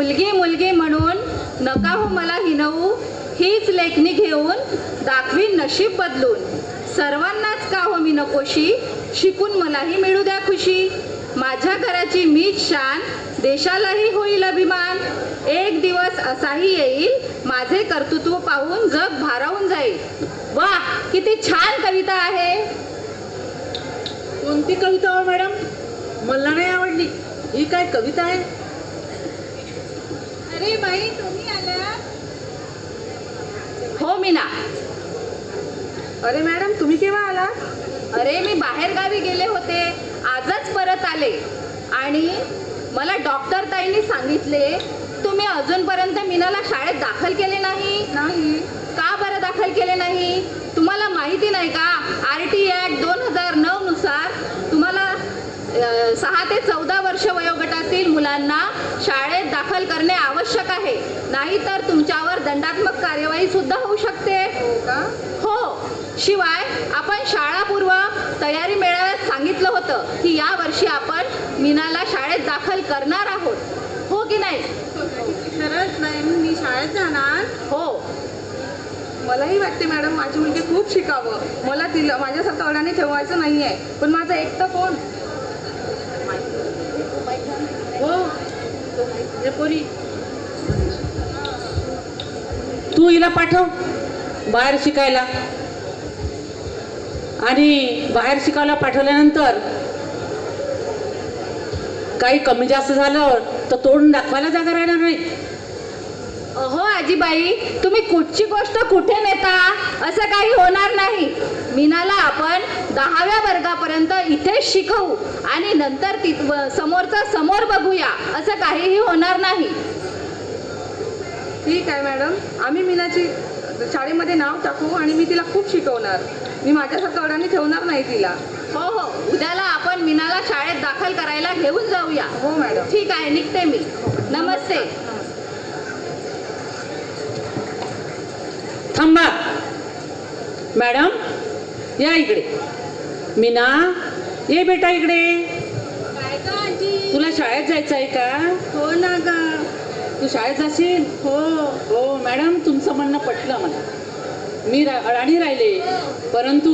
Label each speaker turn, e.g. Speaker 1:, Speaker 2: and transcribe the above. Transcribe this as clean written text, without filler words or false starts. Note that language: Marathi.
Speaker 1: मुलगी मुलगी म्हणून नका हो मला हिनवू, हीच लेखणी घेऊन दाखवीन नशीब बदलून. सर्वांनाच का हो मी नकोशी, शिकून मलाही मिळू द्या खुशी. माझ्या घराची मीच शान, देशालाही होईल अभिमान. एक दिवस असाही येईल, माझे कर्तृत्व पाहून जग भारावून जाईल. वाह, किती छान कविता आहे.
Speaker 2: कोणती कविता हो मॅडम? मला नाही आवडली. ही काय कविता आहे?
Speaker 1: अरे बाई, तुम्ही आला? हो मीना.
Speaker 2: अरे मॅडम, तुम्ही केव्हा आला?
Speaker 1: अरे मी बाहेर गावी गेले होते, आजच परत आले. आणि मला डॉक्टर ताईंनी सांगितले तुम्ही अजूनपर्यंत मीनाला शाळेत दाखल केले नाही.
Speaker 2: नाही.
Speaker 1: का बरं दाखल केले नाही? तुम्हाला माहिती नाही का, RT ॲक्ट 2009 नुसार तुम्हाला 6 ते 14 वर्ष वयोगटातील मुलांना शाळेत दाखल करणे आवश्यक आहे. नाहीतर तुमच्यावर दंडात्मक कार्यवाही सुद्धा होऊ शकते.
Speaker 2: हो का?
Speaker 1: हो. शिवाय आपण शाळापूर्व तयारी मेळाव्यात सांगितलं होतं की या वर्षी आपण मीनाला शाळेत दाखल करणार आहोत. हो की नाही?
Speaker 2: खरंच नाही, मी शाळेत जाणार.
Speaker 1: हो.
Speaker 2: मलाही वाटते मॅडम, माझी मुलगी खूप शिकावं. मला तिला माझ्यासारखं अडाणी ठेवायचं नाही आहे. पण माझं एकटं कोण? हो, हे पोरी, तू हिला पाठव बाहेर शिकायला. आणि बाहेर शिकायला पाठवल्यानंतर काही कमी जास्त झालं तर तोंड दाखवायला जागा राहणार नाही.
Speaker 1: हो आजीबाई, तुम्ही कुठची गोष्ट कुठे नेता, असं काही होणार नाही. मीनाला आपण 10व्या वर्गापर्यंत इथेच शिकवू आणि नंतर समोरचा समोर बघूया, असं काहीही होणार नाही.
Speaker 2: ठीक आहे मॅडम, आम्ही मीनाची शाळेमध्ये नाव टाकू आणि मी तिला खूप शिकवणार. मी माझ्यासारखं अडाणी ठेवणार नाही तिला.
Speaker 1: हो हो, उद्याला आपण मीनाला शाळेत दाखल करायला घेऊन जाऊया.
Speaker 2: हो मॅडम.
Speaker 1: ठीक आहे, निघते मी. नमस्ते.
Speaker 2: थांबा मॅडम, या इकडे. मीना, ये बेटा इकडे.
Speaker 1: काय का आजी?
Speaker 2: तुला शाळेत जायचं आहे का?
Speaker 1: हो ना ग.
Speaker 2: तू शाळेत जाशील?
Speaker 1: हो.
Speaker 2: हो मॅडम, तुमचं म्हणणं पटलं मला. मी अडाणी राहिले, परंतु